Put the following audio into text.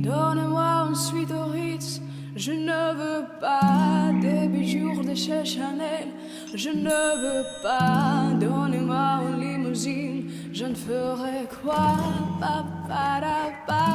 Donnez-moi une suite au Ritz. Je ne veux pas des bijoux de chez Chanel. Je ne veux pas. Donnez-moi une limousine. Je ne ferai quoi? Pa, pa, da, pa.